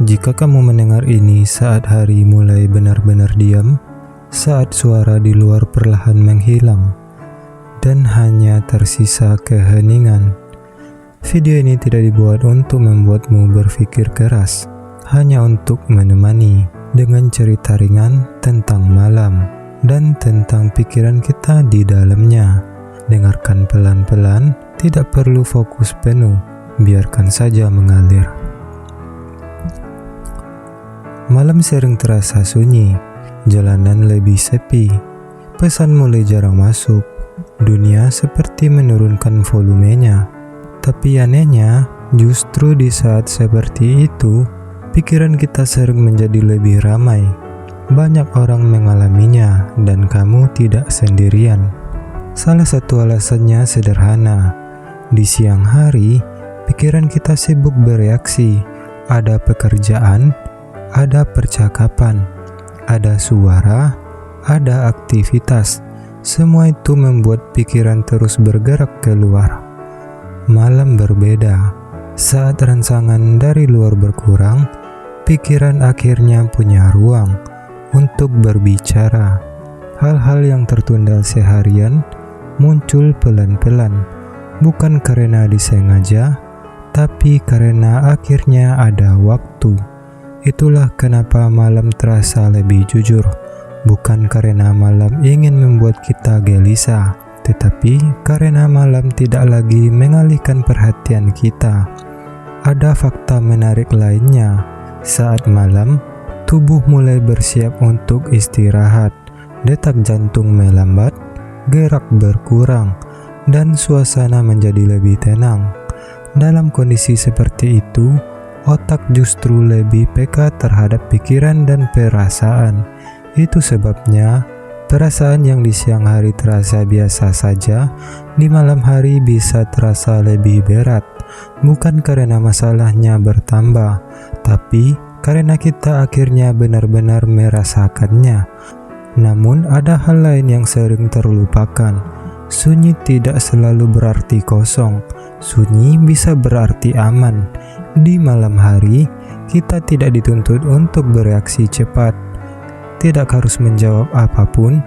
Jika kamu mendengar ini saat hari mulai benar-benar diam, saat suara di luar perlahan menghilang, dan hanya tersisa keheningan, video ini tidak dibuat untuk membuatmu berpikir keras, hanya untuk menemani dengan cerita ringan tentang malam dan tentang pikiran kita di dalamnya. Dengarkan pelan-pelan, tidak perlu fokus penuh, biarkan saja mengalir. Malam sering terasa sunyi, jalanan lebih sepi, pesan mulai jarang masuk, dunia seperti menurunkan volumenya. Tapi anehnya, justru di saat seperti itu, pikiran kita sering menjadi lebih ramai. Banyak orang mengalaminya dan kamu tidak sendirian. Salah satu alasannya sederhana. Di siang hari, pikiran kita sibuk bereaksi. Ada pekerjaan, ada percakapan, ada suara, ada aktivitas. Semua itu membuat pikiran terus bergerak keluar. Malam berbeda. Saat rangsangan dari luar berkurang, pikiran akhirnya punya ruang untuk berbicara. Hal-hal yang tertunda seharian muncul pelan-pelan, bukan karena disengaja, tapi karena akhirnya ada waktu. Itulah kenapa malam terasa lebih jujur, bukan karena malam ingin membuat kita gelisah, tetapi karena malam tidak lagi mengalihkan perhatian kita. Ada fakta menarik lainnya. Saat malam, tubuh mulai bersiap untuk istirahat, detak jantung melambat, gerak berkurang, dan suasana menjadi lebih tenang. Dalam kondisi seperti itu, otak justru lebih peka terhadap pikiran dan perasaan. Itu sebabnya perasaan yang di siang hari terasa biasa saja, di malam hari bisa terasa lebih berat. Bukan karena masalahnya bertambah, tapi karena kita akhirnya benar-benar merasakannya. Namun ada hal lain yang sering terlupakan. Sunyi tidak selalu berarti kosong. Sunyi bisa berarti aman. Di malam hari, kita tidak dituntut untuk bereaksi cepat. Tidak harus menjawab apapun,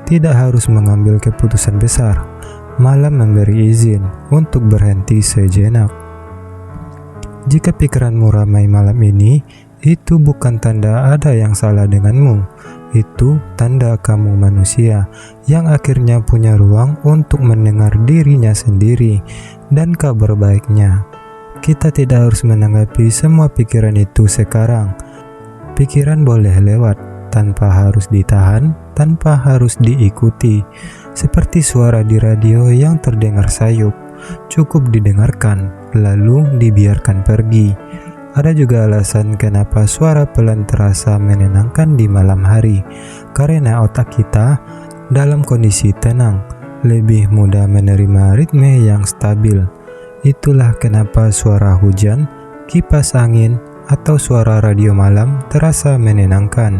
tidak harus mengambil keputusan besar. Malam memberi izin untuk berhenti sejenak. Jika pikiranmu ramai malam ini, itu bukan tanda ada yang salah denganmu. Itu tanda kamu manusia yang akhirnya punya ruang untuk mendengar dirinya sendiri. Dan kabar baiknya, kita tidak harus menanggapi semua pikiran itu sekarang. Pikiran boleh lewat tanpa harus ditahan, tanpa harus diikuti. Seperti suara di radio yang terdengar sayup, cukup didengarkan, lalu dibiarkan pergi. Ada juga alasan kenapa suara pelan terasa menenangkan di malam hari, karena otak kita dalam kondisi tenang, lebih mudah menerima ritme yang stabil. Itulah kenapa suara hujan, kipas angin, atau suara radio malam terasa menenangkan.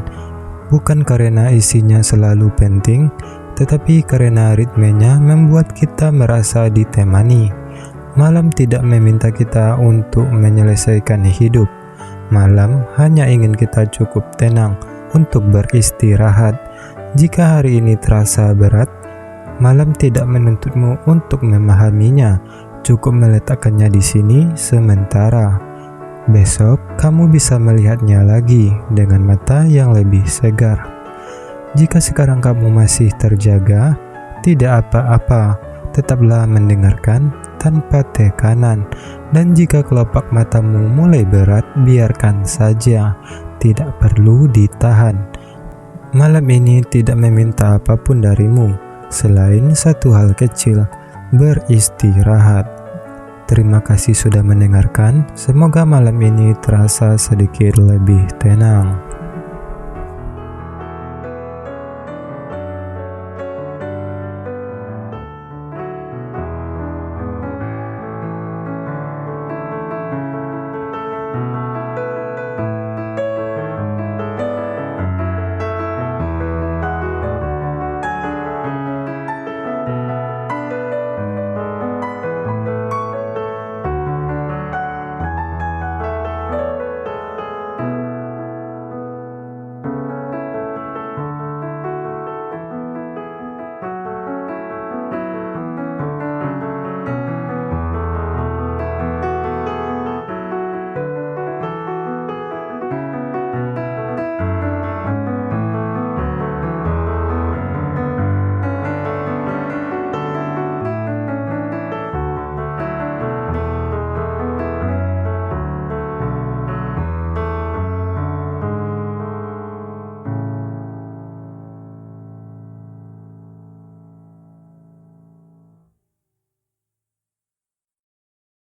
Bukan karena isinya selalu penting, tetapi karena ritmenya membuat kita merasa ditemani. Malam tidak meminta kita untuk menyelesaikan hidup. Malam hanya ingin kita cukup tenang untuk beristirahat. Jika hari ini terasa berat, malam tidak menuntutmu untuk memahaminya, cukup meletakkannya di sini sementara. Besok kamu bisa melihatnya lagi dengan mata yang lebih segar. Jika sekarang kamu masih terjaga, tidak apa-apa, tetaplah mendengarkan tanpa tekanan. Dan jika kelopak matamu mulai berat, biarkan saja, tidak perlu ditahan. Malam ini tidak meminta apapun darimu, selain satu hal kecil, beristirahat. Terima kasih sudah mendengarkan. Semoga malam ini terasa sedikit lebih tenang.